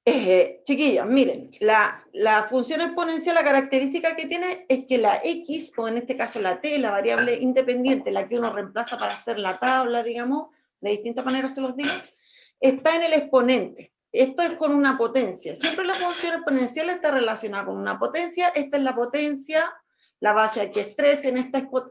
Chiquillos, miren, la función exponencial, la característica que tiene es que la x, o en este caso la t, la variable independiente, la que uno reemplaza para hacer la tabla, digamos, de distintas maneras se los digo, está en el exponente. Esto es con una potencia. Siempre la función exponencial está relacionada con una potencia. Esta es la potencia, la base aquí es 3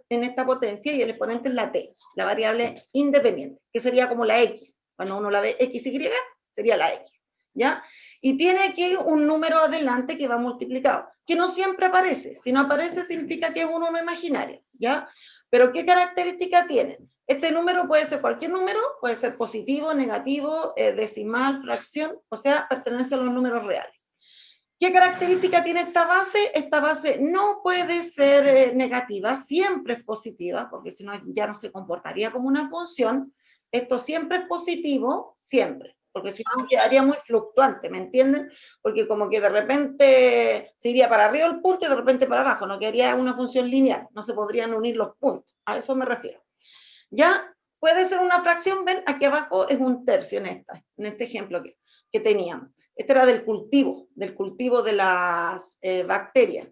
en esta potencia y el exponente es la t, la variable independiente, que sería como la x. Cuando uno la ve x, y, sería la x. ¿Ya? Y tiene aquí un número adelante que va multiplicado, que no siempre aparece. Si no aparece, significa que es un 1 imaginario, ¿ya? Pero ¿qué característica tiene? Este número puede ser cualquier número, puede ser positivo, negativo, decimal, fracción, o sea, pertenece a los números reales. ¿Qué característica tiene esta base? Esta base no puede ser negativa, siempre es positiva, porque si no ya no se comportaría como una función. Esto siempre es positivo, siempre, porque si no quedaría muy fluctuante, ¿me entienden? Porque como que de repente se iría para arriba el punto y de repente para abajo, no quedaría una función lineal, no se podrían unir los puntos, a eso me refiero. Ya puede ser una fracción, ven, aquí abajo es un tercio en este ejemplo que teníamos. Este era del cultivo de las bacterias.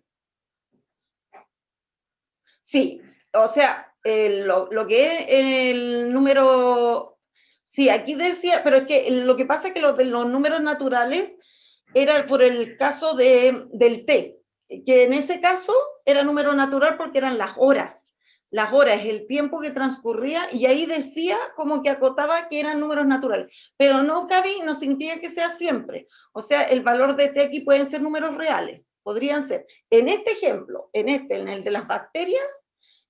Sí, o sea, lo que es el número, sí, aquí decía, pero es que lo que pasa es que los números naturales era por el caso del T, que en ese caso era número natural porque eran las horas, el tiempo que transcurría, y ahí decía como que acotaba que eran números naturales, pero no cabía, no significa que sea siempre, o sea, el valor de T aquí pueden ser números reales, podrían ser. En este ejemplo, en el de las bacterias,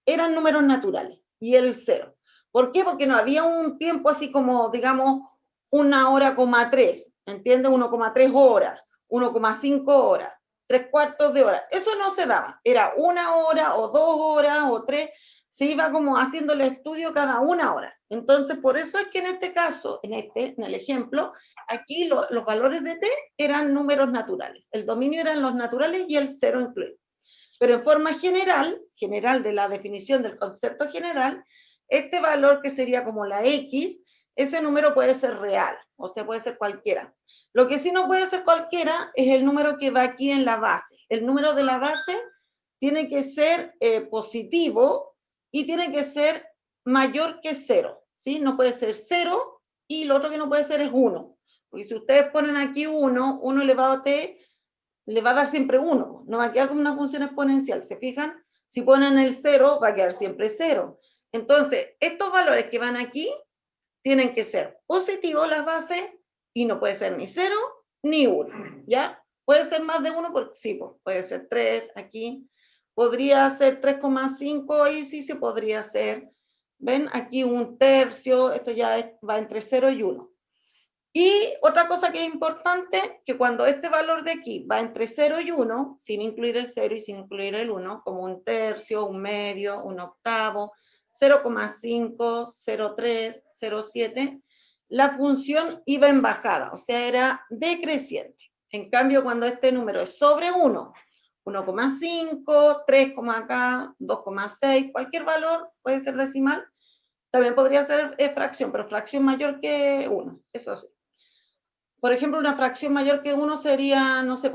eran números naturales, y el 0. ¿Por qué? Porque no había un tiempo así como, digamos, 1 hora,3, ¿entiendes? 1,3 horas, 1,5 horas, 3/4 de hora. Eso no se daba. Era 1 hora o 2 horas o 3. Se iba como haciendo el estudio cada 1 hora. Entonces, por eso es que en este caso, en el ejemplo, aquí los valores de T eran números naturales. El dominio eran los naturales y el 0 incluido. Pero en forma general de la definición del concepto general, este valor que sería como la X, ese número puede ser real, o sea, puede ser cualquiera. Lo que sí no puede ser cualquiera es el número que va aquí en la base. El número de la base tiene que ser positivo y tiene que ser mayor que 0, ¿sí? No puede ser 0 y lo otro que no puede ser es 1. Porque si ustedes ponen aquí 1 elevado a t, le va a dar siempre 1, no va a quedar como una función exponencial, ¿se fijan? Si ponen el 0, va a quedar siempre 0. Entonces, estos valores que van aquí tienen que ser positivos las bases y no puede ser ni 0 ni 1, ¿ya? Puede ser más de 1, porque sí, puede ser 3 aquí, podría ser 3,5, ahí sí se podría hacer. ¿Ven? Aquí un tercio, esto ya va entre 0 y 1. Y otra cosa que es importante, que cuando este valor de aquí va entre 0 y 1, sin incluir el 0 y sin incluir el 1, como un tercio, un medio, un octavo, 0,5, 0,3, 0,7, la función iba en bajada, o sea, era decreciente. En cambio, cuando este número es sobre 1, 1,5, 3, acá, 2,6, cualquier valor, puede ser decimal, también podría ser fracción, pero fracción mayor que 1, eso sí. Por ejemplo, una fracción mayor que 1 sería, no sé,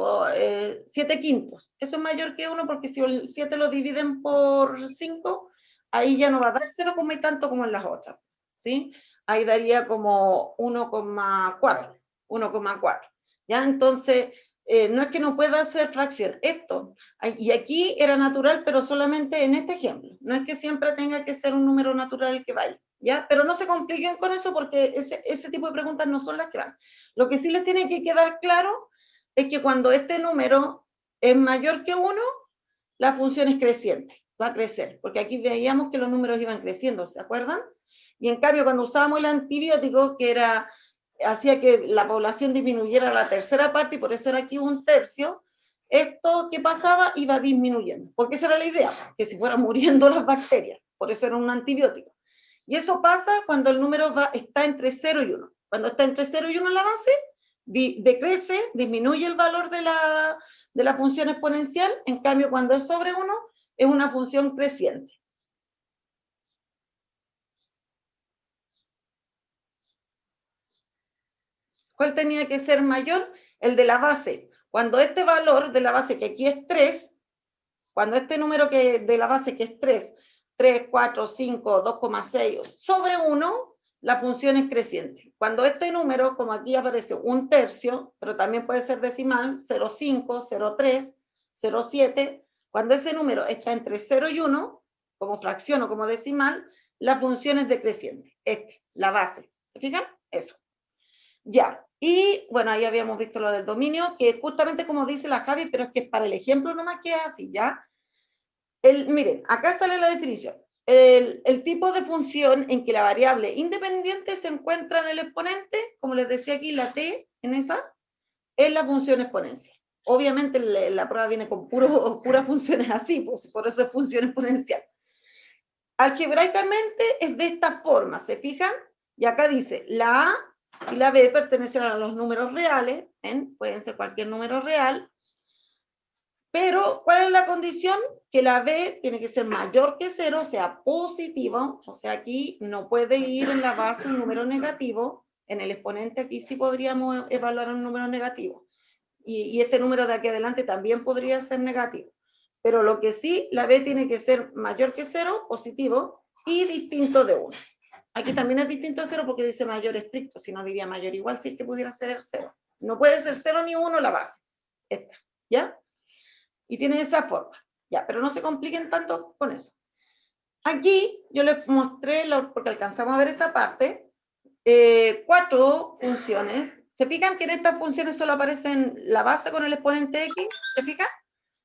7 quintos. Eso es mayor que 1 porque si el 7 lo dividen por 5, ahí ya no va a dar 0 como y tanto como en las otras, ¿sí? Ahí daría como 1,4, 1,4. ¿Ya? Entonces, no es que no pueda hacer fracción. Esto, y aquí era natural, pero solamente en este ejemplo. No es que siempre tenga que ser un número natural el que vaya, ¿ya? Pero no se compliquen con eso porque ese tipo de preguntas no son las que van. Lo que sí les tiene que quedar claro es que cuando este número es mayor que 1, la función es creciente, va a crecer, porque aquí veíamos que los números iban creciendo, ¿se acuerdan? Y en cambio, cuando usábamos el antibiótico, que hacía que la población disminuyera a la tercera parte, y por eso era aquí un tercio, esto que pasaba iba disminuyendo, porque esa era la idea, que se fueran muriendo las bacterias, por eso era un antibiótico. Y eso pasa cuando el número está entre 0 y 1. Cuando está entre 0 y 1 la base, decrece, disminuye el valor de la función exponencial, en cambio cuando es sobre 1, es una función creciente. ¿Cuál tenía que ser mayor? el de la base. Cuando este valor de la base, que aquí es 3, cuando este número que de la base, que es 3, 4, 5, 2,6 sobre 1, la función es creciente. Cuando este número, como aquí aparece 1/3, pero también puede ser decimal, 0,5, 0,3, 0,7, cuando ese número está entre 0 y 1, como fracción o como decimal, la función es decreciente. La base. ¿Se fijan? Eso. Ya. Y bueno, ahí habíamos visto lo del dominio, que justamente como dice la Javi, pero es que es para el ejemplo nomás que es así, ¿ya? Miren, acá sale la definición. El tipo de función en que la variable independiente se encuentra en el exponente, como les decía aquí, la t en esa, es la función exponencial. Obviamente la prueba viene con puras funciones así, pues, por eso es función exponencial. Algebraicamente es de esta forma, ¿se fijan? Y acá dice, la A y la B pertenecen a los números reales, ¿ven? Pueden ser cualquier número real, pero ¿cuál es la condición? Que la B tiene que ser mayor que 0, o sea, positivo, o sea, aquí no puede ir en la base un número negativo, en el exponente aquí sí podríamos evaluar un número negativo, y este número de aquí adelante también podría ser negativo, pero lo que sí, la B tiene que ser mayor que 0, positivo, y distinto de 1. Aquí también es distinto a 0 porque dice mayor estricto, si no diría mayor igual, si es que pudiera ser 0. No puede ser 0 ni 1 la base, esta, ¿ya? Y tienen esa forma, ya, pero no se compliquen tanto con eso. Aquí yo les mostré, porque alcanzamos a ver esta parte, 4 funciones. ¿Se fijan que en estas funciones solo aparecen la base con el exponente x? ¿Se fijan?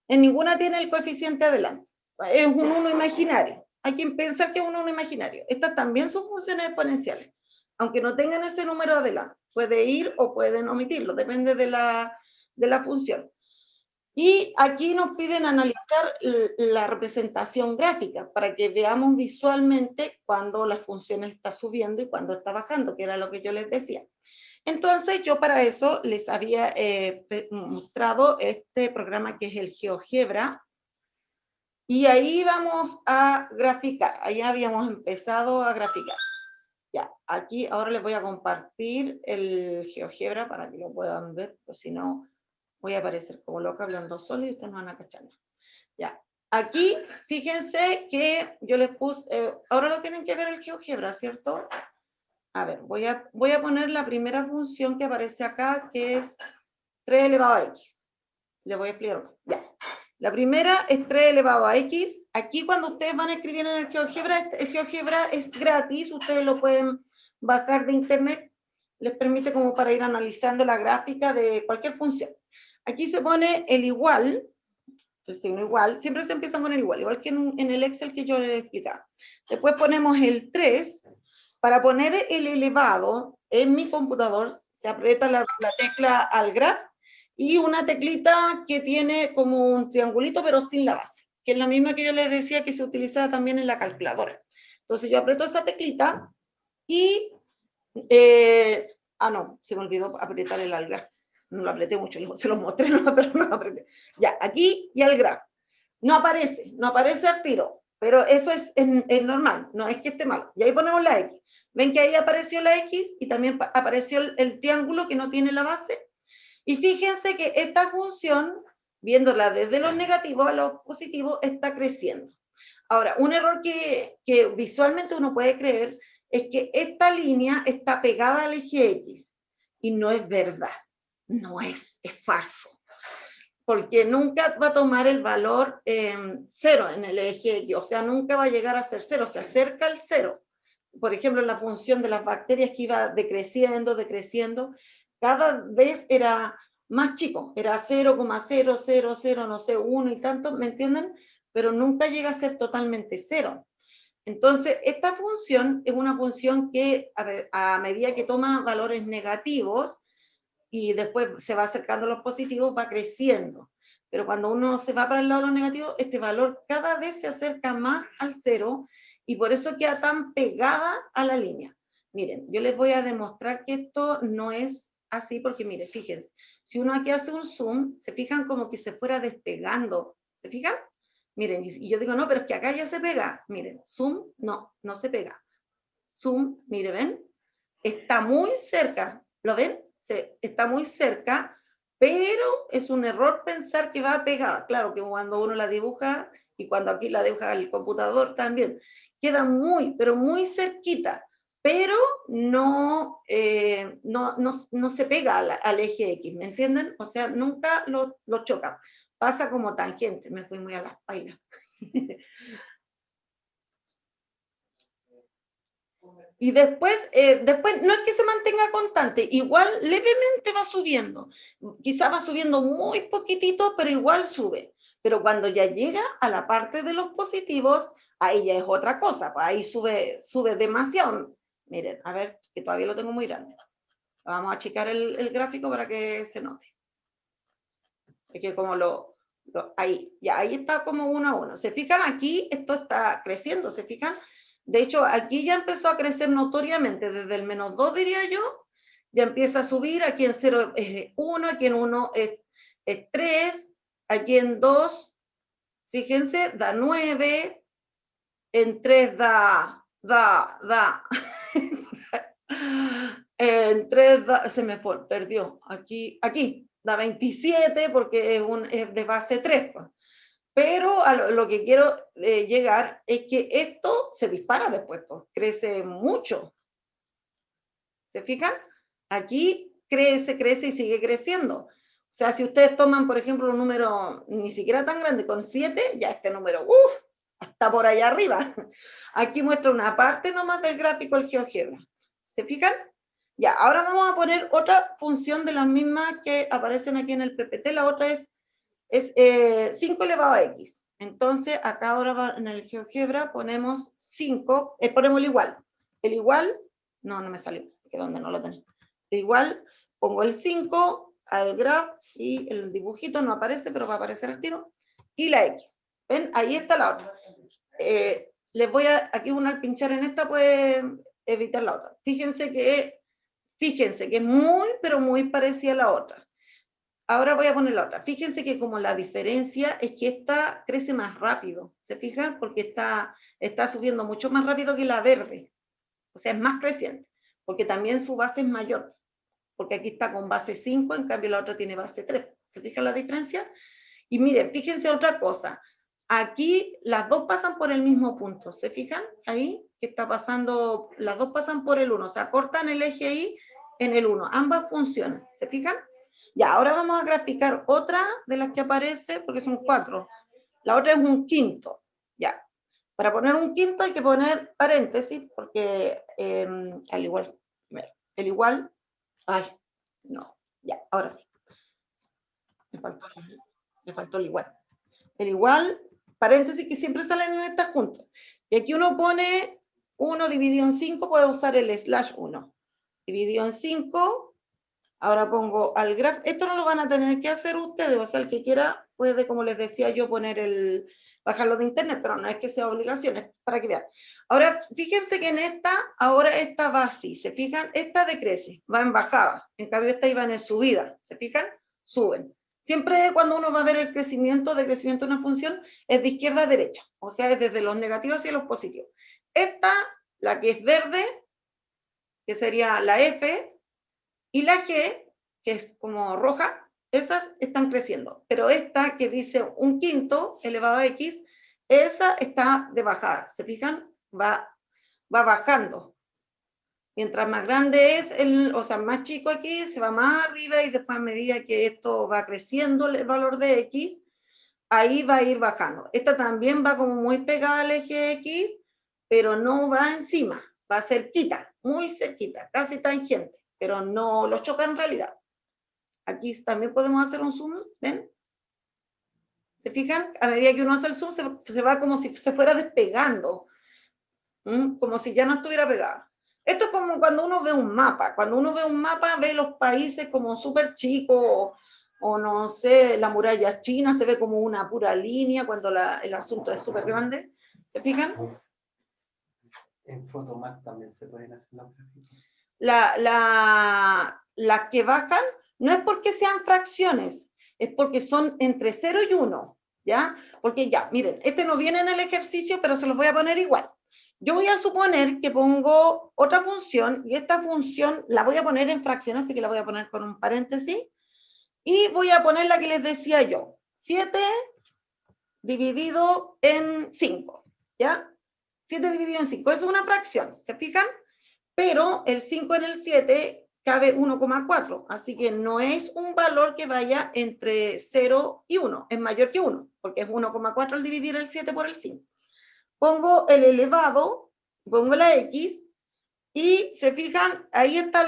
En ninguna tiene el coeficiente adelante. Es un 1 imaginario. Hay que pensar que es un 1 imaginario. Estas también son funciones exponenciales, aunque no tengan ese número adelante. Puede ir o pueden omitirlo, depende de la función. Y aquí nos piden analizar la representación gráfica para que veamos visualmente cuando la función está subiendo y cuando está bajando, que era lo que yo les decía. Entonces, yo para eso les había mostrado este programa que es el GeoGebra, y ahí vamos a graficar. Ahí habíamos empezado a graficar. Ya, aquí ahora les voy a compartir el GeoGebra para que lo puedan ver, pues si no voy a aparecer como loca hablando solo y ustedes no van a cachar. Ya, aquí fíjense que yo les puse, ahora lo tienen que ver el GeoGebra, ¿cierto? A ver, voy a poner la primera función que aparece acá, que es 3 elevado a x. Le voy a explicar. Ya. La primera es 3 elevado a x. Aquí cuando ustedes van a escribir en el GeoGebra es gratis, ustedes lo pueden bajar de internet, les permite como para ir analizando la gráfica de cualquier función. Aquí se pone el igual, el signo igual, siempre se empieza con el igual que en el Excel que yo les explicaba. Después ponemos el 3, para poner el elevado en mi computador se aprieta la tecla Algraph y una teclita que tiene como un triangulito pero sin la base, que es la misma que yo les decía que se utiliza también en la calculadora. Entonces yo aprieto esa teclita y, no, se me olvidó apretar el Algraph. No lo apreté mucho, se los mostré, no, pero no lo apreté. Ya, aquí y Algraph. No aparece al tiro, pero eso es normal, no es que esté mal. Y ahí ponemos la X. Ven que ahí apareció la X y también apareció el triángulo que no tiene la base. Y fíjense que esta función, viéndola desde los negativos a los positivos, está creciendo. Ahora, un error que visualmente uno puede creer es que esta línea está pegada al eje X. Y no es verdad. No es falso. Porque nunca va a tomar el valor 0 en el eje X, o sea, nunca va a llegar a ser 0, se acerca al 0. Por ejemplo, la función de las bacterias que iba decreciendo, cada vez era más chico, era 0,000, no sé, 1 y tanto, ¿me entienden? Pero nunca llega a ser totalmente 0. Entonces, esta función es una función que a medida que toma valores negativos, y después se va acercando a los positivos, va creciendo. Pero cuando uno se va para el lado de los negativos, este valor cada vez se acerca más al 0 y por eso queda tan pegada a la línea. Miren, yo les voy a demostrar que esto no es así porque, miren, fíjense, si uno aquí hace un zoom, se fijan como que se fuera despegando. ¿Se fijan? Miren, y yo digo, no, pero es que acá ya se pega. Miren, zoom, no se pega. Zoom, miren, ¿ven? Está muy cerca. ¿Lo ven? Está muy cerca, pero es un error pensar que va pegada. Claro que cuando uno la dibuja, y cuando aquí la dibuja el computador también, queda muy, pero muy cerquita, pero no, no se pega al eje X, ¿me entienden? O sea, nunca lo choca. Pasa como tangente, me fui muy a las pailas. Y después, después, no es que se mantenga constante, igual levemente va subiendo. Quizá va subiendo muy poquitito, pero igual sube. Pero cuando ya llega a la parte de los positivos, ahí ya es otra cosa, pues ahí sube demasiado. Miren, a ver, que todavía lo tengo muy grande. Vamos a achicar el gráfico para que se note. Es que como ahí, ya ahí está como 1 a 1. ¿Se fijan aquí? Esto está creciendo, ¿se fijan? De hecho, aquí ya empezó a crecer notoriamente, desde el -2 diría yo, ya empieza a subir, aquí en 0 es 1, aquí en 1 es 3, aquí en 2, fíjense, da 9, en 3 da, en 3 da, se me fue, perdió, aquí, da 27 porque es de base 3, pues. Pero a lo que quiero llegar es que esto se dispara después, pues, crece mucho. ¿Se fijan? Aquí crece y sigue creciendo. O sea, si ustedes toman, por ejemplo, un número ni siquiera tan grande, con 7, ya este número, está por allá arriba. Aquí muestra una parte nomás del gráfico el GeoGebra. ¿Se fijan? Ya, ahora vamos a poner otra función de las mismas que aparecen aquí en el PPT. La otra es 5 elevado a x. Entonces, acá ahora en el GeoGebra ponemos 5, ponemos el igual. El igual, no me salió, que donde no lo tenía. El igual, pongo el 5 al graph y el dibujito no aparece, pero va a aparecer el tiro. Y la x. ¿Ven? Ahí está la otra. Les voy a, aquí uno al pinchar en esta puede evitar la otra. Fíjense que es muy, pero muy parecida a la otra. Ahora voy a poner la otra. Fíjense que como la diferencia es que esta crece más rápido, ¿se fijan? Porque está subiendo mucho más rápido que la verde. O sea, es más creciente, porque también su base es mayor. Porque aquí está con base 5, en cambio la otra tiene base 3. ¿Se fijan la diferencia? Y miren, fíjense otra cosa. Aquí las dos pasan por el mismo punto. ¿Se fijan? Ahí que está pasando, las dos pasan por el 1. Se acortan el eje ahí en el 1. Ambas funcionan. ¿Se fijan? Ya, ahora vamos a graficar otra de las que aparece, porque son 4. La otra es un quinto. Ya. Para poner un quinto hay que poner paréntesis, porque al igual, el igual, ay, no, ya, ahora sí. Me faltó el igual. El igual, paréntesis que siempre salen en estas juntas. Y aquí uno pone 1 dividido en 5, puede usar el /1. Dividido en 5, ahora pongo al graph. Esto no lo van a tener que hacer ustedes, o sea, el que quiera puede, como les decía yo, bajarlo de internet, pero no es que sea obligación, es para que vean. Ahora, fíjense que en esta, ahora esta va así, ¿se fijan? Esta decrece, va en bajada, en cambio esta iba en subida, ¿se fijan? Suben. Siempre cuando uno va a ver el decrecimiento de una función, es de izquierda a derecha, o sea, es desde los negativos hacia los positivos. Esta, la que es verde, que sería la F, y la G, que es como roja, esas están creciendo. Pero esta que dice un quinto elevado a X, esa está de bajada. ¿Se fijan? Va bajando. Mientras más grande es, o sea, más chico aquí, se va más arriba y después a medida que esto va creciendo el valor de X, ahí va a ir bajando. Esta también va como muy pegada al eje X, pero no va encima, va cerquita, muy cerquita, casi tangente, pero no los choca en realidad. Aquí también podemos hacer un zoom, ¿ven? ¿Se fijan? A medida que uno hace el zoom, se va como si se fuera despegando, como si ya no estuviera pegada. Esto es como cuando uno ve un mapa. Cuando uno ve un mapa, ve los países como súper chicos, o no sé, la muralla china se ve como una pura línea cuando el asunto es súper grande. ¿Se fijan? En Photomath también se pueden hacer los gráficos. Las que bajan no es porque sean fracciones, es porque son entre 0 y 1, ¿ya? Porque ya, miren, este no viene en el ejercicio, pero se los voy a poner igual. Yo voy a suponer que pongo otra función, y esta función la voy a poner en fracciones, así que la voy a poner con un paréntesis, Y voy a poner la que les decía yo. 7 dividido en 5, ¿ya? 7 dividido en 5, es una fracción, ¿se fijan? Pero el 5 en el 7 cabe 1,4, así que no es un valor que vaya entre 0 y 1, es mayor que 1, porque es 1,4 al dividir el 7 por el 5. Pongo el elevado, pongo la X, y se fijan, ahí está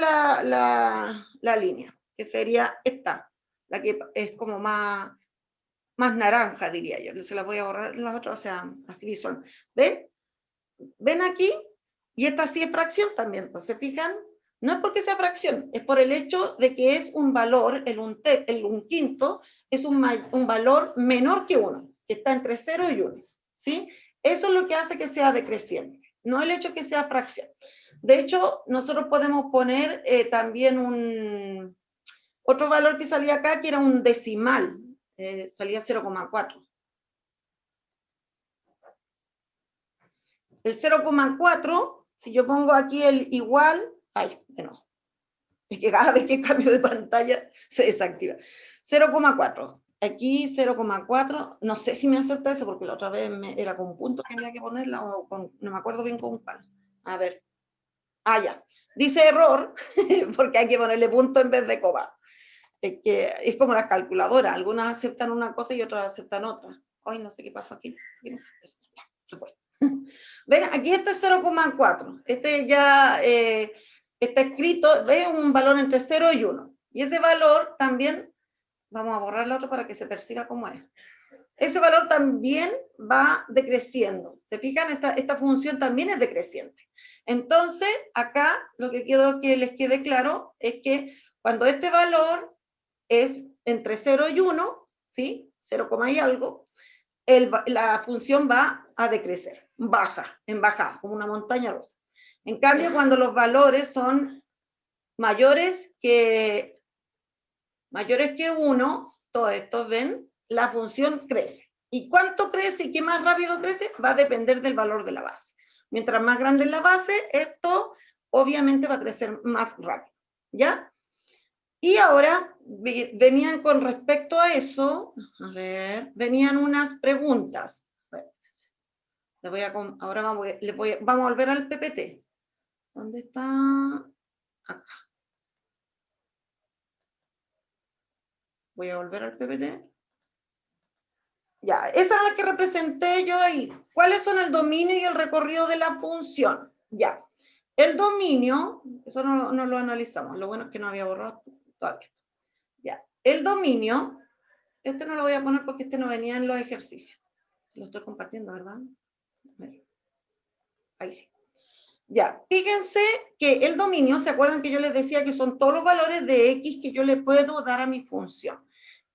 la línea, que sería esta, la que es como más naranja, diría yo. Se las voy a borrar las otras, o sea, así visual. ¿Ven? ¿Ven aquí? Y esta sí es fracción también, pues, ¿se fijan? No es porque sea fracción, es por el hecho de que es un valor, el un quinto, es un valor menor que 1, que está entre 0 y 1, ¿sí? Eso es lo que hace que sea decreciente, no el hecho de que sea fracción. De hecho, nosotros podemos poner también otro valor que salía acá, que era un decimal, salía 0,4. El 0,4, si yo pongo aquí el igual, ay, no, es que cada vez que cambio de pantalla se desactiva. 0,4, aquí 0,4, no sé si me acepta eso porque la otra vez era con puntos que había que ponerla, o no me acuerdo bien con cuál. A ver, ya, dice error, porque hay que ponerle punto en vez de coma. Es que es como las calculadoras, algunas aceptan una cosa y otras aceptan otra. Ay, no sé qué pasó aquí. Ven, aquí este es 0,4. Este ya está escrito, ve un valor entre 0 y 1. Y ese valor también, vamos a borrar la otra para que se perciba cómo es. Ese valor también va decreciendo. ¿Se fijan? Esta función también es decreciente. Entonces, acá lo que quiero que les quede claro es que cuando este valor es entre 0 y 1, ¿sí? 0, y algo, la función va a decrecer, baja, en bajada, como una montaña rusa. En cambio, cuando los valores son mayores que 1, todos estos, ¿ven? La función crece. ¿Y cuánto crece y qué más rápido crece? Va a depender del valor de la base. Mientras más grande es la base, esto obviamente va a crecer más rápido, ¿ya? Y ahora venían con respecto a eso, a ver, venían unas preguntas. Ahora vamos a volver al PPT. ¿Dónde está? Acá. Voy a volver al PPT. Ya, esa es la que representé yo ahí. ¿Cuáles son el dominio y el recorrido de la función? Ya. El dominio, eso no lo analizamos. Lo bueno es que no había borrado todavía. Ya. El dominio, este no lo voy a poner porque este no venía en los ejercicios. Se lo estoy compartiendo, ¿verdad? Ahí sí. Ya, fíjense que el dominio, ¿se acuerdan que yo les decía que son todos los valores de X que yo le puedo dar a mi función?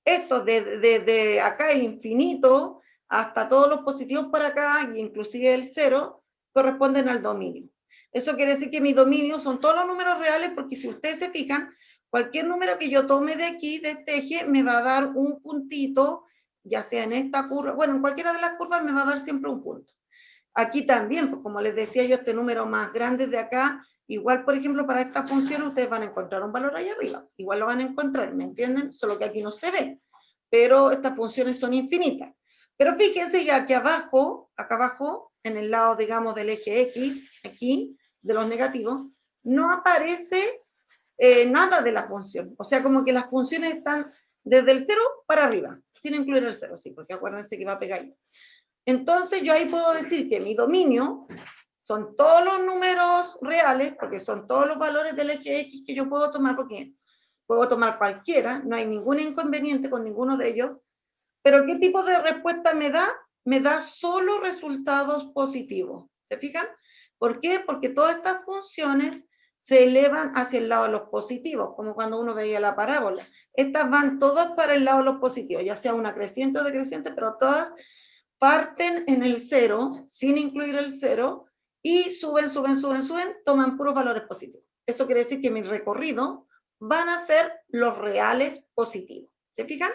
Estos de acá el infinito hasta todos los positivos para acá, y inclusive el 0, corresponden al dominio. Eso quiere decir que mi dominio son todos los números reales, porque si ustedes se fijan, cualquier número que yo tome de aquí, de este eje, me va a dar un puntito, ya sea en esta curva, bueno, en cualquiera de las curvas me va a dar siempre un punto. Aquí también, pues como les decía yo, este número más grande de acá, igual, por ejemplo, para esta función ustedes van a encontrar un valor ahí arriba. Igual lo van a encontrar, ¿me entienden? Solo que aquí no se ve, pero estas funciones son infinitas. Pero fíjense ya que abajo, acá abajo, en el lado, digamos, del eje X, aquí, de los negativos, no aparece nada de la función. O sea, como que las funciones están desde el 0 para arriba, sin incluir el 0, sí, porque acuérdense que va pegadito. Entonces yo ahí puedo decir que mi dominio son todos los números reales, porque son todos los valores del eje X que yo puedo tomar, porque puedo tomar cualquiera, no hay ningún inconveniente con ninguno de ellos, pero ¿qué tipo de respuesta me da? Me da solo resultados positivos, ¿se fijan? ¿Por qué? Porque todas estas funciones se elevan hacia el lado de los positivos, como cuando uno veía la parábola. Estas van todas para el lado de los positivos, ya sea una creciente o decreciente, pero todas parten en el 0, sin incluir el 0, y suben, toman puros valores positivos. Eso quiere decir que mi recorrido van a ser los reales positivos. ¿Se fijan?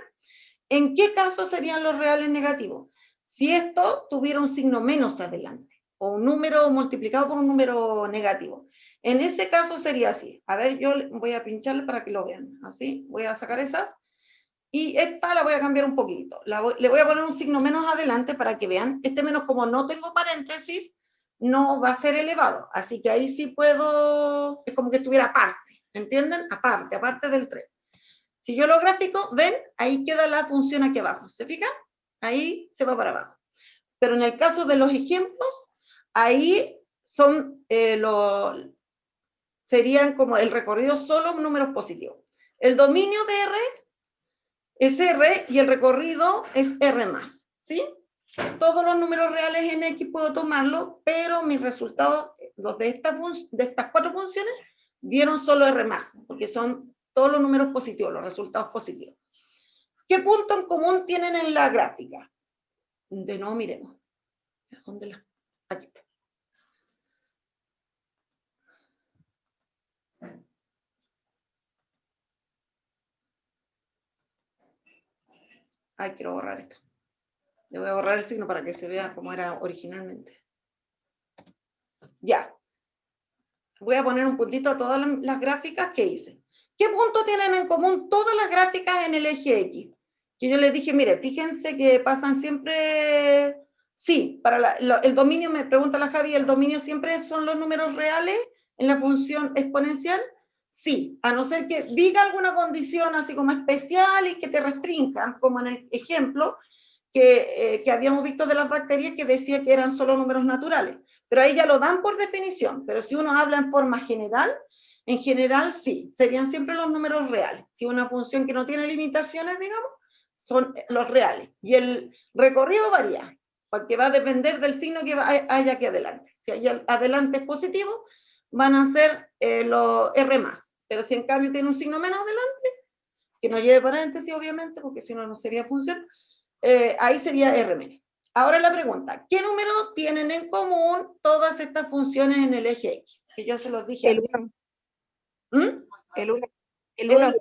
¿En qué caso serían los reales negativos? Si esto tuviera un signo menos adelante, o un número multiplicado por un número negativo. En ese caso sería así. A ver, yo voy a pincharle para que lo vean. Así, voy a sacar esas. Y esta la voy a cambiar un poquito. Le voy a poner un signo menos adelante para que vean. Este menos, como no tengo paréntesis, no va a ser elevado. Así que ahí sí puedo, es como que estuviera aparte, ¿entienden? Aparte del 3. Si yo lo gráfico, ven, ahí queda la función aquí abajo. ¿Se fijan? Ahí se va para abajo. Pero en el caso de los ejemplos, ahí son serían como el recorrido solo números positivos. El dominio de R es R y el recorrido es R más, ¿sí? Todos los números reales en X puedo tomarlo, pero mis resultados, los de estas 4 funciones, dieron solo R más, porque son todos los números positivos, los resultados positivos. ¿Qué punto en común tienen en la gráfica? De nuevo miremos. ¿Dónde la? Aquí está. Ay, quiero borrar esto. Le voy a borrar el signo para que se vea como era originalmente. Ya. Voy a poner un puntito a todas las gráficas que hice. ¿Qué punto tienen en común todas las gráficas en el eje X? Que yo les dije, mire, fíjense que pasan siempre... Sí, para el dominio, me pregunta la Javi, ¿el dominio siempre son los números reales en la función exponencial? Sí, a no ser que diga alguna condición así como especial y que te restrinjan, como en el ejemplo que habíamos visto de las bacterias que decía que eran solo números naturales. Pero ahí ya lo dan por definición. Pero si uno habla en forma general, en general sí, serían siempre los números reales. Si una función que no tiene limitaciones, digamos, son los reales. Y el recorrido varía, porque va a depender del signo que haya aquí adelante. Si hay adelante es positivo, van a ser los R+. Pero si en cambio tiene un signo menos adelante, que no lleve paréntesis obviamente, porque si no, no sería función, ahí sería R-. Ahora la pregunta, ¿qué número tienen en común todas estas funciones en el eje X? Que yo se los dije El antes. 1. ¿Mm? El 1. El 1.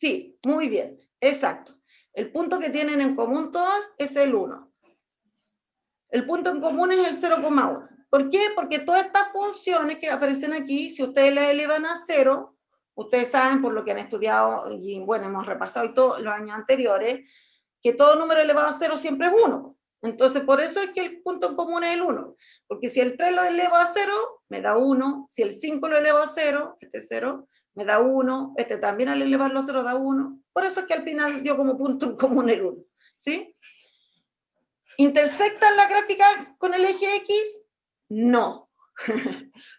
Sí, muy bien, exacto. El punto que tienen en común todas es el 1. El punto en común es el 0,1. ¿Por qué? Porque todas estas funciones que aparecen aquí, si ustedes las elevan a 0, ustedes saben por lo que han estudiado, y bueno, hemos repasado y todos los años anteriores, que todo número elevado a 0 siempre es 1. Entonces, por eso es que el punto en común es el 1. Porque si el 3 lo elevo a 0, me da 1. Si el 5 lo elevo a 0, este es 0, me da 1. Este también al elevarlo a 0 da 1. Por eso es que al final dio como punto en común el 1. ¿Sí? ¿Intersectan la gráfica con el eje X? No.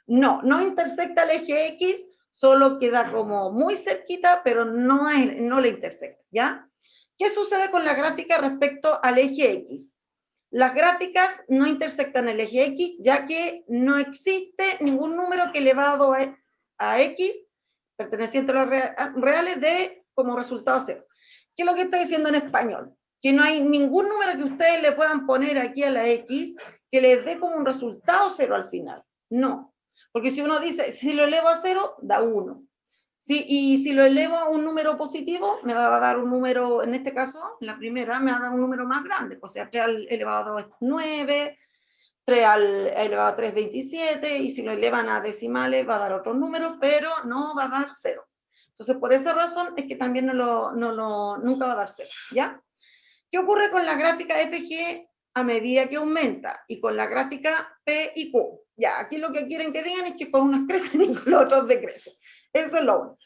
No intersecta el eje X, solo queda como muy cerquita, pero no le intersecta, ¿ya? ¿Qué sucede con la gráfica respecto al eje X? Las gráficas no intersectan el eje X, ya que no existe ningún número que elevado a X, perteneciente a los reales, dé como resultado 0. ¿Qué es lo que está diciendo en español? Que no hay ningún número que ustedes le puedan poner aquí a la X que les dé como un resultado 0 al final. No. Porque si uno dice, si lo elevo a 0, da 1. Sí, y si lo elevo a un número positivo, me va a dar un número, en este caso, la primera, me va a dar un número más grande. O sea, 3 al elevado a 2 es 9, 3 al elevado a 3 es 27, y si lo elevan a decimales va a dar otro número, pero no va a dar 0. Entonces, por esa razón es que también nunca va a dar 0, ¿ya? ¿Qué ocurre con la gráfica FG a medida que aumenta? Y con la gráfica P y Q. Ya, aquí lo que quieren que digan es que con unos crecen y con los otros decrecen. Eso es lo bueno.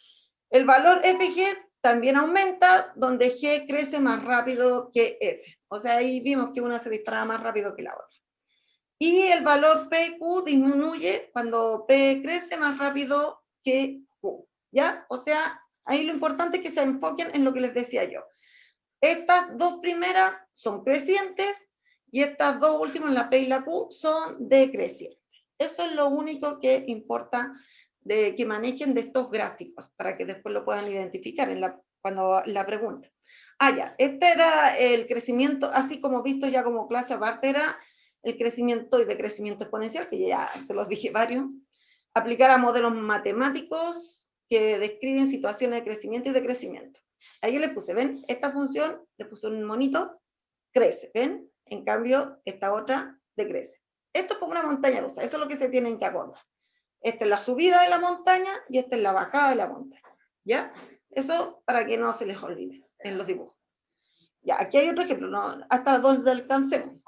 El valor FG también aumenta, donde G crece más rápido que F. O sea, ahí vimos que una se dispara más rápido que la otra. Y el valor PQ disminuye cuando P crece más rápido que Q. ¿Ya? O sea, ahí lo importante es que se enfoquen en lo que les decía yo. Estas dos primeras son crecientes y estas dos últimas, la P y la Q, son decrecientes. Eso es lo único que importa de que manejen de estos gráficos, para que después lo puedan identificar cuando la pregunten. Ya, este era el crecimiento, así como visto ya como clase aparte, era el crecimiento y decrecimiento exponencial, que ya se los dije varios. Aplicar a modelos matemáticos que describen situaciones de crecimiento y decrecimiento. Ahí le puse, ¿ven? Esta función, le puse un monito, crece, ¿ven? En cambio, esta otra decrece. Esto es como una montaña rusa, eso es lo que se tienen que acordar. Esta es la subida de la montaña y esta es la bajada de la montaña, ¿ya? Eso para que no se les olvide en los dibujos. Ya, aquí hay otro ejemplo, ¿no? Hasta donde alcancemos.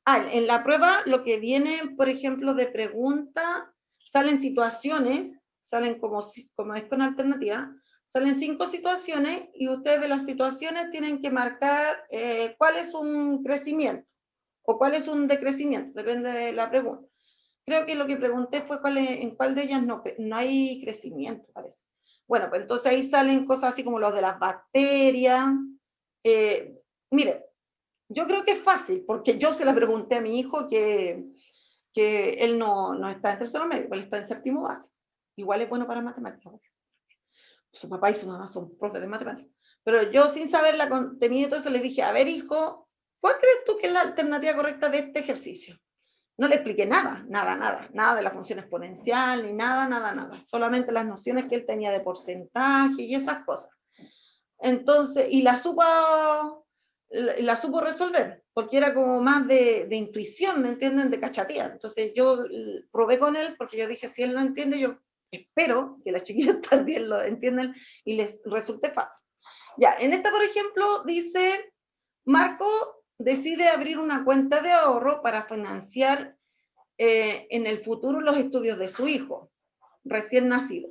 En la prueba lo que viene, por ejemplo, de pregunta, salen situaciones, salen como es con alternativa, salen 5 situaciones y ustedes de las situaciones tienen que marcar cuál es un crecimiento o cuál es un decrecimiento, depende de la pregunta. Creo que lo que pregunté fue en cuál de ellas no hay crecimiento, parece. Bueno, pues entonces ahí salen cosas así como los de las bacterias. Mire, yo creo que es fácil, porque yo se la pregunté a mi hijo que él no está en tercero medio, él está en séptimo básico. Igual es bueno para matemáticas. Su papá y su mamá son profes de matemáticas. Pero yo, sin saber la contenido, entonces le dije, a ver, hijo, ¿cuál crees tú que es la alternativa correcta de este ejercicio? No le expliqué nada de la función exponencial, ni nada. Solamente las nociones que él tenía de porcentaje y esas cosas. Entonces, y la supo resolver, porque era como más de intuición, ¿me entienden? De cachatía. Entonces yo probé con él, porque yo dije, si él lo entiende, yo espero que las chiquillas también lo entiendan y les resulte fácil. Ya, en esta, por ejemplo, dice, Marco decide abrir una cuenta de ahorro para financiar en el futuro los estudios de su hijo, recién nacido.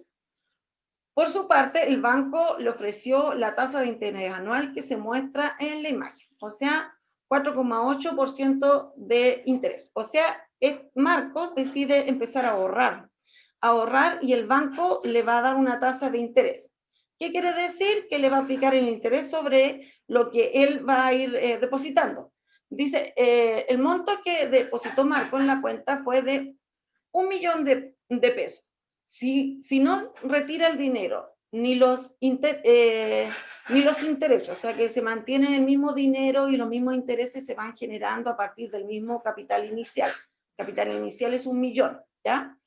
Por su parte, el banco le ofreció la tasa de interés anual que se muestra en la imagen, o sea, 4,8% de interés. O sea, Marco decide empezar a ahorrar y el banco le va a dar una tasa de interés. ¿Qué quiere decir? Que le va a aplicar el interés sobre lo que él va a ir depositando. Dice, el monto que depositó Marco en la cuenta fue de 1.000.000 de pesos. Si no retira el dinero, ni los intereses, o sea que se mantiene el mismo dinero y los mismos intereses se van generando a partir del mismo capital inicial. El capital inicial es 1.000.000, ¿ya?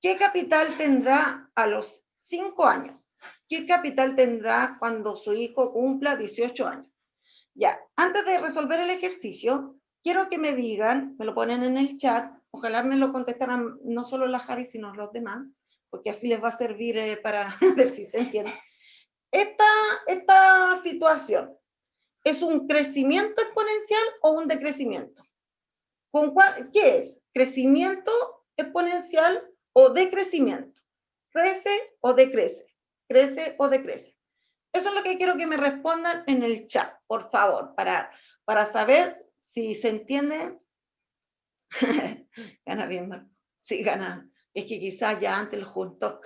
¿Qué capital tendrá a los 5 años? ¿Qué capital tendrá cuando su hijo cumpla 18 años? Ya, antes de resolver el ejercicio, quiero que me digan, me lo ponen en el chat, ojalá me lo contestaran no solo la Javi, sino los demás, porque así les va a servir para ver si se entiende. Esta situación, ¿es un crecimiento exponencial o un decrecimiento? ¿Qué es? ¿Crecimiento exponencial o decrecimiento? ¿Crece o decrece? ¿Crece o decrece? Eso es lo que quiero que me respondan en el chat, por favor, para saber si se entiende. Gana bien, Marco. Sí, gana. Es que quizás ya antes lo juntó.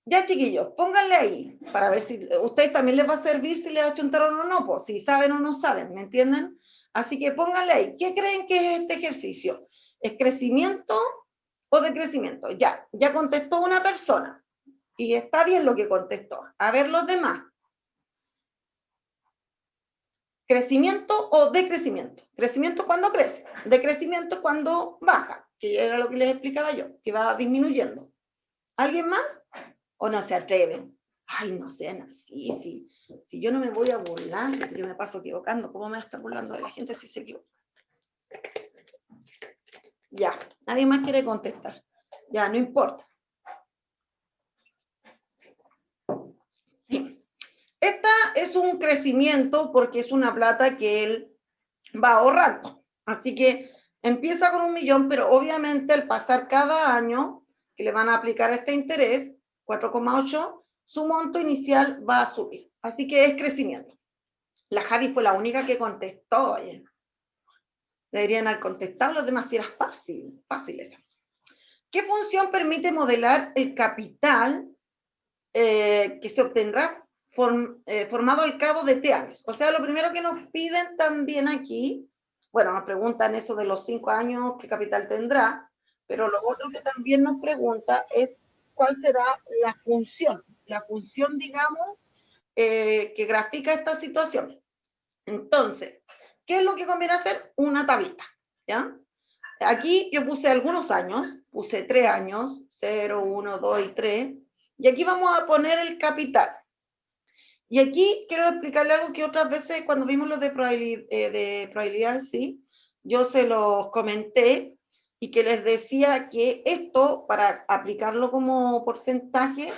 Ya, chiquillos, pónganle ahí, para ver si a ustedes también les va a servir si les achuntaron o no, pues, si saben o no saben, ¿me entienden? Así que pónganle ahí. ¿Qué creen que es este ejercicio? ¿Es crecimiento o decrecimiento? Ya contestó una persona. Y está bien lo que contestó. A ver los demás. ¿Crecimiento o decrecimiento? Crecimiento cuando crece, decrecimiento cuando baja, que era lo que les explicaba yo, que va disminuyendo. ¿Alguien más? ¿O no se atreven? Ay, no sean así, si yo no me voy a burlar, si yo me paso equivocando, ¿cómo me voy a estar burlando de la gente si se equivoca? Ya, nadie más quiere contestar. Ya, no importa. Sí. Esta es un crecimiento porque es una plata que él va ahorrando. Así que empieza con 1.000.000, pero obviamente al pasar cada año que le van a aplicar este interés, 4,8, su monto inicial va a subir. Así que es crecimiento. La Javi fue la única que contestó. Oye. Deberían haber contestado los demás si era fácil esa. ¿Qué función permite modelar el capital que se obtendrá formado al cabo de T años? O sea, lo primero que nos piden también aquí, bueno, nos preguntan eso de los 5 años, qué capital tendrá, pero lo otro que también nos pregunta es cuál será la función, digamos, que grafica esta situación. Entonces, ¿qué es lo que conviene hacer? Una tablita, ¿ya? Aquí yo puse algunos años, puse 3 años, 0, 1, 2 y 3, y aquí vamos a poner el capital. Y aquí quiero explicarle algo que otras veces cuando vimos los de probabilidad, sí, yo se los comenté y que les decía que esto, para aplicarlo como porcentaje,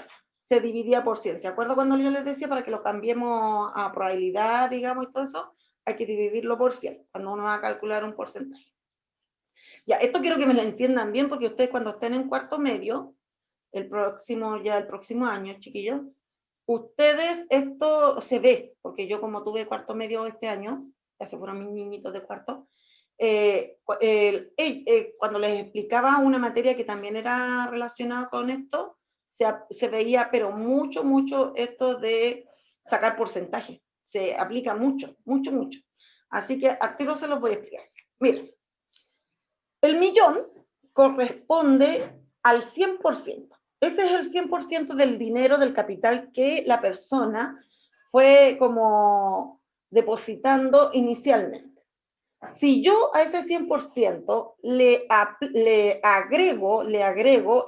se dividía por 100. ¿Se acuerdan cuando yo les decía para que lo cambiemos a probabilidad, digamos, y todo eso? Hay que dividirlo por 100, cuando uno va a calcular un porcentaje. Ya, esto quiero que me lo entiendan bien, porque ustedes cuando estén en cuarto medio, el próximo año, chiquillos, ustedes, esto se ve, porque yo como tuve cuarto medio este año, ya se fueron mis niñitos de cuarto, cuando les explicaba una materia que también era relacionada con esto, se veía, pero mucho esto de sacar porcentaje. Se aplica mucho. Así que al tiro se los voy a explicar. Miren, el millón corresponde al 100%. Ese es el 100% del dinero, del capital que la persona fue como depositando inicialmente. Si yo a ese 100% le agrego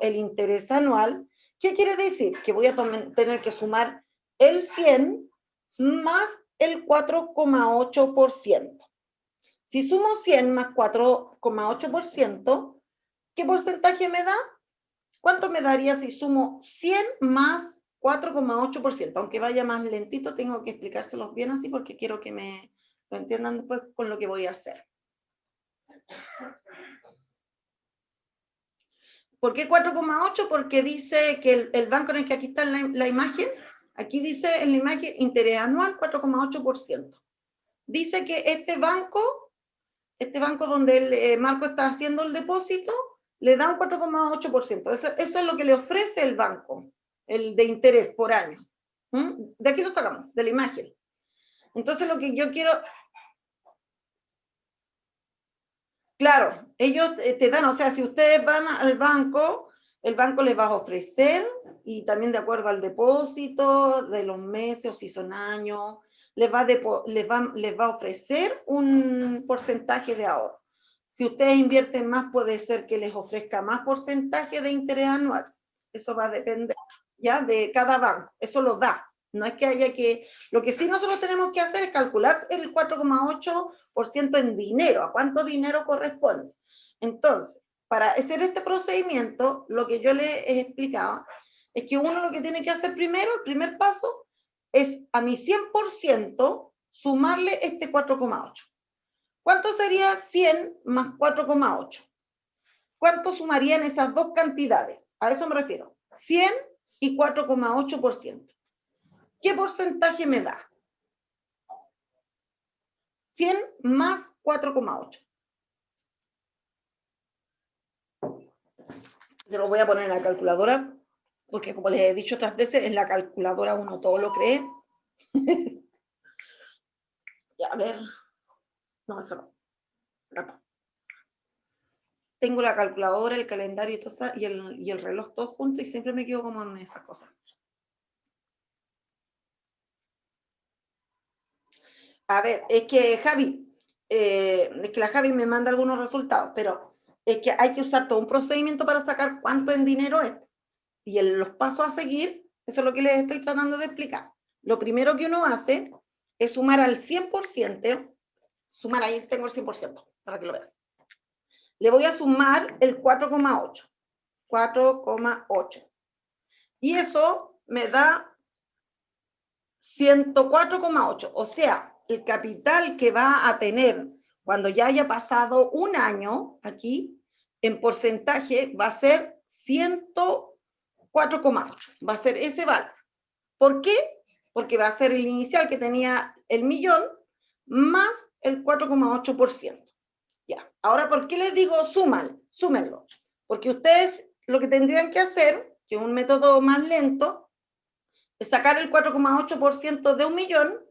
el interés anual, ¿qué quiere decir? Que voy a tener que sumar el 100 más el 4,8%. Si sumo 100 más 4,8%, ¿qué porcentaje me da? ¿Cuánto me daría si sumo 100 más 4,8%? Aunque vaya más lentito, tengo que explicárselos bien así porque quiero que me lo entiendan después con lo que voy a hacer. ¿Por qué 4,8? Porque dice que el banco en el que aquí está la imagen, aquí dice en la imagen interés anual 4,8%. Dice que este banco donde Marco está haciendo el depósito, le da un 4,8%. Eso es lo que le ofrece el banco, el de interés por año. De aquí lo sacamos, de la imagen. Entonces lo que yo quiero... Claro, ellos te dan, o sea, si ustedes van al banco, el banco les va a ofrecer, y también de acuerdo al depósito, de los meses, o si son años, les va a ofrecer un porcentaje de ahorro. Si ustedes invierten más, puede ser que les ofrezca más porcentaje de interés anual. Eso va a depender, ¿ya? De cada banco. Eso lo da. No es que haya que... Lo que sí nosotros tenemos que hacer es calcular el 4,8% en dinero. ¿A cuánto dinero corresponde? Entonces, para hacer este procedimiento, lo que yo les he explicado es que uno lo que tiene que hacer primero, el primer paso, es a mi 100% sumarle este 4,8. ¿Cuánto sería 100 más 4,8? ¿Cuánto sumarían esas dos cantidades? A eso me refiero. 100 y 4,8%. ¿Qué porcentaje me da? 100 más 4,8. Se lo voy a poner en la calculadora, porque como les he dicho otras veces, en la calculadora uno todo lo cree. Ya, a ver. No, eso no. Tengo la calculadora, el calendario y el reloj todo junto y siempre me quedo como en esas cosas. A ver, es que la Javi me manda algunos resultados, pero es que hay que usar todo un procedimiento para sacar cuánto en dinero es. Y los pasos a seguir, eso es lo que les estoy tratando de explicar. Lo primero que uno hace es sumar al 100%, sumar ahí tengo el 100%, para que lo vean. Le voy a sumar el 4,8. 4,8. Y eso me da 104,8. O sea, el capital que va a tener cuando ya haya pasado un año aquí, en porcentaje, va a ser 104,8. Va a ser ese valor. ¿Por qué? Porque va a ser el inicial que tenía el millón más el 4,8%. Ya. Ahora, ¿por qué les digo súmenlo? Porque ustedes lo que tendrían que hacer, que es un método más lento, es sacar el 4,8% de un millón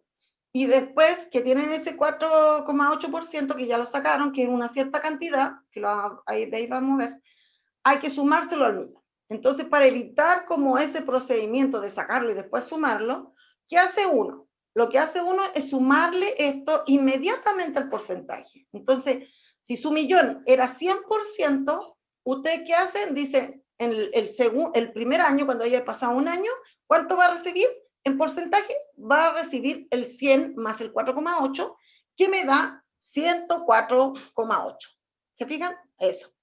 y después que tienen ese 4,8% que ya lo sacaron, que es una cierta cantidad, que ahí vamos a ver, hay que sumárselo al millón. Entonces, para evitar como ese procedimiento de sacarlo y después sumarlo, ¿qué hace uno? Lo que hace uno es sumarle esto inmediatamente al porcentaje. Entonces, si su millón era 100%, ¿ustedes qué hacen? Dicen, el primer año, cuando haya pasado un año, ¿cuánto va a recibir? En porcentaje, va a recibir el 100 más el 4,8, que me da 104,8. ¿Se fijan? Eso.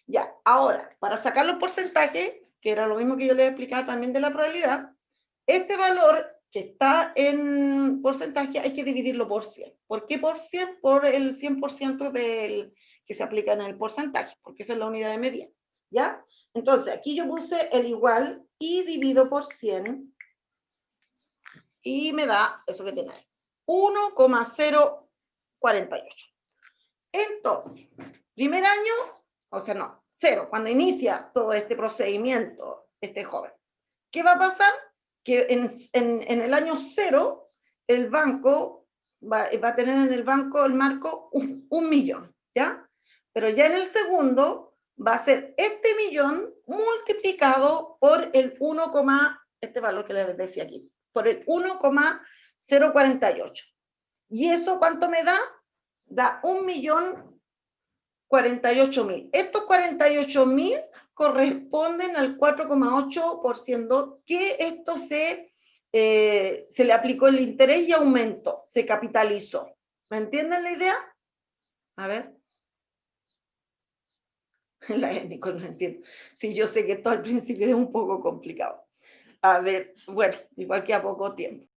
Ya, ahora, para sacar los porcentajes, que era lo mismo que yo les explicaba también de la probabilidad, este valor que está en porcentaje hay que dividirlo por 100. ¿Por qué por 100? Por el 100% del que se aplica en el porcentaje, porque esa es la unidad de medida, ¿ya? Entonces, aquí yo puse el igual y divido por 100 y me da eso que tiene ahí, 1,048. Entonces, primer año, o sea, no, 0, cuando inicia todo este procedimiento, este joven, ¿qué va a pasar? Que en el año 0, el banco va a tener en el banco, el marco, un millón, ¿ya? Pero ya en el segundo va a ser este millón multiplicado por el 1, este valor que les decía aquí, por el 1,048. ¿Y eso cuánto me da? Da 1.048.000. Estos 48.000 corresponden al 4,8% que esto se le aplicó el interés y aumentó, se capitalizó. ¿Me entienden la idea? A ver. La Nico no entiendo. Sí, yo sé que esto al principio es un poco complicado. A ver, bueno, igual que a poco tiempo.